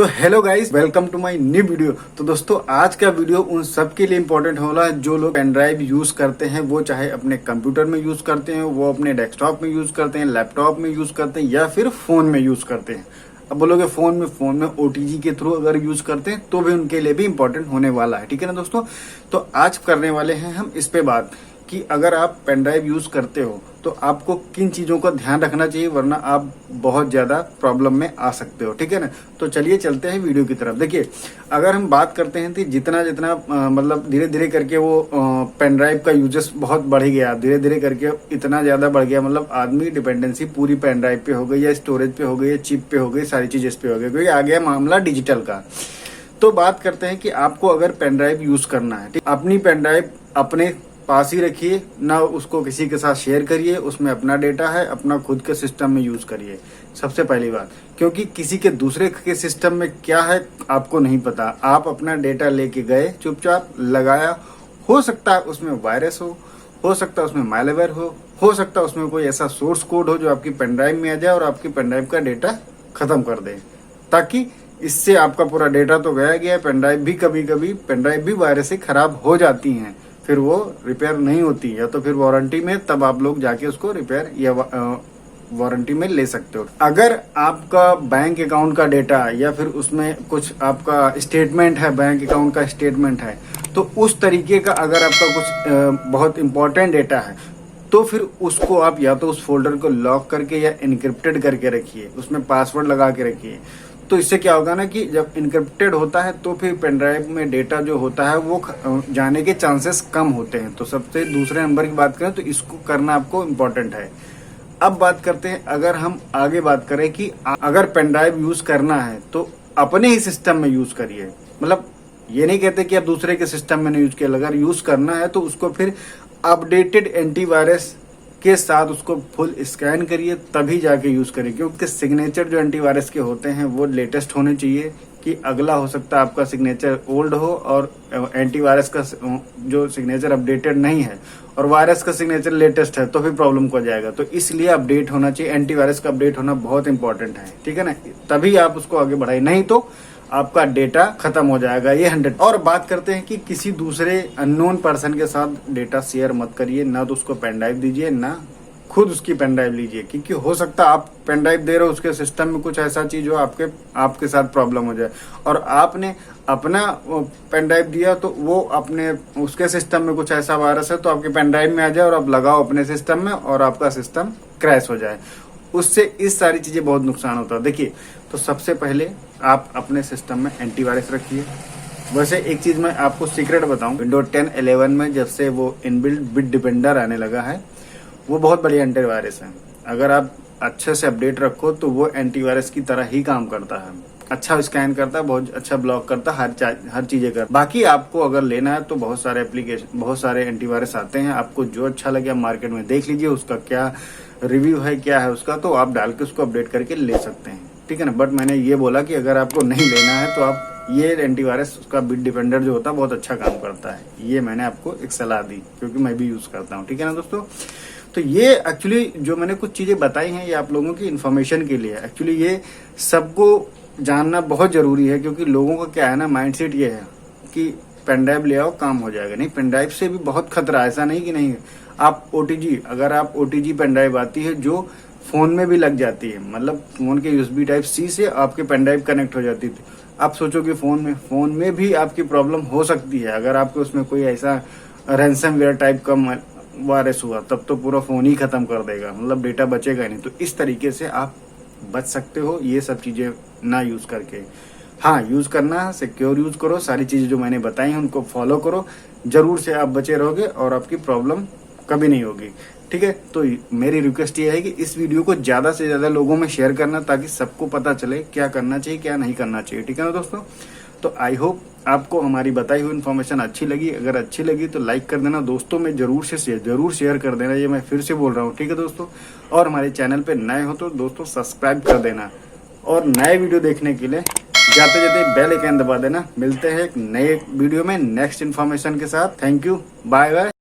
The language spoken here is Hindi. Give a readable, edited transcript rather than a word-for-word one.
तो hello guys, welcome to my new video. तो दोस्तों, आज का वीडियो उन सब के लिए इम्पोर्टेंट होला है जो लोग पेन ड्राइव यूज करते हैं। वो चाहे अपने कंप्यूटर में यूज करते हैं, वो अपने डेस्कटॉप में यूज करते हैं, लैपटॉप में यूज करते हैं या फिर फोन में यूज करते हैं। अब बोलोगे फोन में ओटीजी के थ्रू अगर यूज करते हैं तो भी उनके लिए भी इम्पोर्टेंट होने वाला है। ठीक है ना दोस्तों। तो आज करने वाले हैं हम इस पे बात कि अगर आप पेन ड्राइव यूज करते हो तो आपको किन चीजों का ध्यान रखना चाहिए, वरना आप बहुत ज्यादा प्रॉब्लम में आ सकते हो। ठीक है ना। तो चलिए चलते हैं वीडियो की तरफ। देखिए, अगर हम बात करते हैं कि जितना जितना मतलब धीरे धीरे करके वो पेन ड्राइव का यूजेस बहुत बढ़ गया, धीरे धीरे करके इतना ज्यादा बढ़ गया, मतलब आदमी डिपेंडेंसी पूरी पेन ड्राइव पे हो गई या स्टोरेज पे हो गई या चिप पे हो गई, सारी चीज इस पे हो गई, क्योंकि आ गया मामला डिजिटल का। तो बात करते हैं कि आपको अगर पेन ड्राइव यूज करना है, अपनी पेन ड्राइव अपने पास ही रखिए, ना उसको किसी के साथ शेयर करिए। उसमें अपना डेटा है, अपना खुद के सिस्टम में यूज करिए, सबसे पहली बात। क्योंकि किसी के दूसरे के सिस्टम में क्या है आपको नहीं पता। आप अपना डेटा लेके गए, चुपचाप लगाया, हो सकता है उसमें वायरस हो सकता है उसमें मैलवेयर हो सकता है उसमें कोई ऐसा सोर्स कोड हो जो आपकी पेन ड्राइव में आ जाए और आपकी पेन ड्राइव का डेटा खत्म कर दे, ताकि इससे आपका पूरा डेटा तो गया। पेन ड्राइव भी कभी वायरस से खराब हो जाती हैं, फिर वो रिपेयर नहीं होती, या तो फिर वारंटी में, तब आप लोग जाके उसको रिपेयर या वारंटी में ले सकते हो। अगर आपका बैंक अकाउंट का डेटा या फिर उसमें कुछ आपका स्टेटमेंट है, बैंक अकाउंट का स्टेटमेंट है, तो उस तरीके का अगर आपका कुछ बहुत इंपॉर्टेंट डेटा है तो फिर उसको आप या तो उस फोल्डर को लॉक करके या इनक्रिप्टेड करके रखिए, उसमें पासवर्ड लगा के रखिए। तो इससे क्या होगा ना कि जब इनक्रिप्टेड होता है तो फिर पेन ड्राइव में डेटा जो होता है वो जाने के चांसेस कम होते हैं। तो सबसे दूसरे नंबर की बात करें तो इसको करना आपको इम्पोर्टेंट है। अब बात करते हैं, अगर हम आगे बात करें कि अगर पेन ड्राइव यूज करना है तो अपने ही सिस्टम में यूज करिए। मतलब ये नहीं कहते कि आप दूसरे के सिस्टम में नहीं यूज किया, अगर यूज करना है तो उसको फिर अपडेटेड एंटीवायरस के साथ उसको फुल स्कैन करिए, तभी जाके यूज करिए। क्योंकि सिग्नेचर जो एंटीवायरस के होते हैं वो लेटेस्ट होने चाहिए, कि अगला हो सकता है आपका सिग्नेचर ओल्ड हो और एंटीवायरस का जो सिग्नेचर अपडेटेड नहीं है और वायरस का सिग्नेचर लेटेस्ट है, तो फिर प्रॉब्लम को जाएगा। तो इसलिए अपडेट होना चाहिए, एंटीवायरस का अपडेट होना बहुत इंपॉर्टेंट है। ठीक है ना, तभी आप उसको आगे बढ़ाए, नहीं तो आपका डेटा खत्म हो जाएगा, ये 100। और बात करते हैं कि किसी दूसरे अननोन पर्सन के साथ डेटा शेयर मत करिए, ना तो उसको पेन ड्राइव दीजिए, ना खुद उसकी पेन ड्राइव लीजिए। क्योंकि हो सकता है आप पेन ड्राइव दे रहे हो, उसके सिस्टम में कुछ ऐसा चीज हो आपके साथ प्रॉब्लम हो जाए, और आपने अपना पेन ड्राइव दिया तो वो अपने उसके सिस्टम में कुछ ऐसा वायरस है तो आपके पेन ड्राइव में आ जाए और आप लगाओ अपने सिस्टम में और आपका सिस्टम क्रैश हो जाए। उससे इस सारी चीजें बहुत नुकसान होता है। देखिए, तो सबसे पहले आप अपने सिस्टम में एंटीवायरस रखिए। वैसे एक चीज मैं आपको सीक्रेट बताऊं, विंडोज 10, 11 में जब से वो इनबिल्ट बिट डिपेंडर आने लगा है, वो बहुत बढ़िया एंटीवायरस है। अगर आप अच्छे से अपडेट रखो तो वो एंटीवायरस की तरह ही काम करता है, अच्छा स्कैन करता है, बहुत अच्छा ब्लॉक करता है, हर चीजें करता। बाकी आपको अगर लेना है तो बहुत सारे एप्लीकेशन, बहुत सारे एंटीवायरस आते हैं, आपको जो अच्छा लगे आप मार्केट में देख लीजिए, उसका क्या रिव्यू है, क्या है उसका, तो आप डाल के उसको अपडेट करके ले सकते हैं। ठीक है ना। बट मैंने ये बोला कि अगर आपको नहीं लेना है तो आप ये एंटीवायरस, उसका बिट डिफेंडर जो होता है बहुत अच्छा काम करता है, ये मैंने आपको एक सलाह दी क्योंकि मैं भी यूज करता हूँ। ठीक है ना दोस्तों। तो ये एक्चुअली जो मैंने कुछ चीजें बताई हैं ये आप लोगों की इन्फॉर्मेशन के लिए। एक्चुअली ये सबको जानना बहुत जरूरी है, क्योंकि लोगों का क्या है ना, माइंडसेट ये है कि पेन ड्राइव ले आओ काम हो जाएगा। नहीं, पेन ड्राइव से भी बहुत खतरा है, ऐसा नहीं कि नहीं। आप ओटीजी, अगर आप ओटीजी पेन ड्राइव आती है जो फोन में भी लग जाती है, मतलब फोन के यूएसबी टाइप सी से आपके पेन ड्राइव कनेक्ट हो जाती थी। आप सोचोगे फोन में भी आपकी प्रॉब्लम हो सकती है। अगर आपके उसमें कोई ऐसा रैंसमवेयर टाइप का वायरस हुआ तब तो पूरा फोन ही खत्म कर देगा, मतलब डेटा बचेगा नहीं। तो इस तरीके से आप बच सकते हो ये सब चीजें ना यूज करके। हाँ, यूज करना, सिक्योर यूज करो, सारी चीजें जो मैंने बताई हैं उनको फॉलो करो, जरूर से आप बचे रहोगे और आपकी प्रॉब्लम कभी नहीं होगी। ठीक है। तो मेरी रिक्वेस्ट ये है कि इस वीडियो को ज्यादा से ज्यादा लोगों में शेयर करना, ताकि सबको पता चले क्या करना चाहिए क्या नहीं करना चाहिए। ठीक है ना दोस्तों। तो आई होप आपको हमारी बताई हुई इन्फॉर्मेशन अच्छी लगी। अगर अच्छी लगी तो लाइक कर देना, दोस्तों में जरूर शेयर कर देना, ये मैं फिर से बोल रहा हूँ। ठीक है दोस्तों। और हमारे चैनल पे नए हो तो दोस्तों सब्सक्राइब कर देना, और नए वीडियो देखने के लिए जाते जाते बेल आइकन दबा देना। मिलते हैं एक नए वीडियो में नेक्स्ट इन्फॉर्मेशन के साथ। Thank you, bye bye.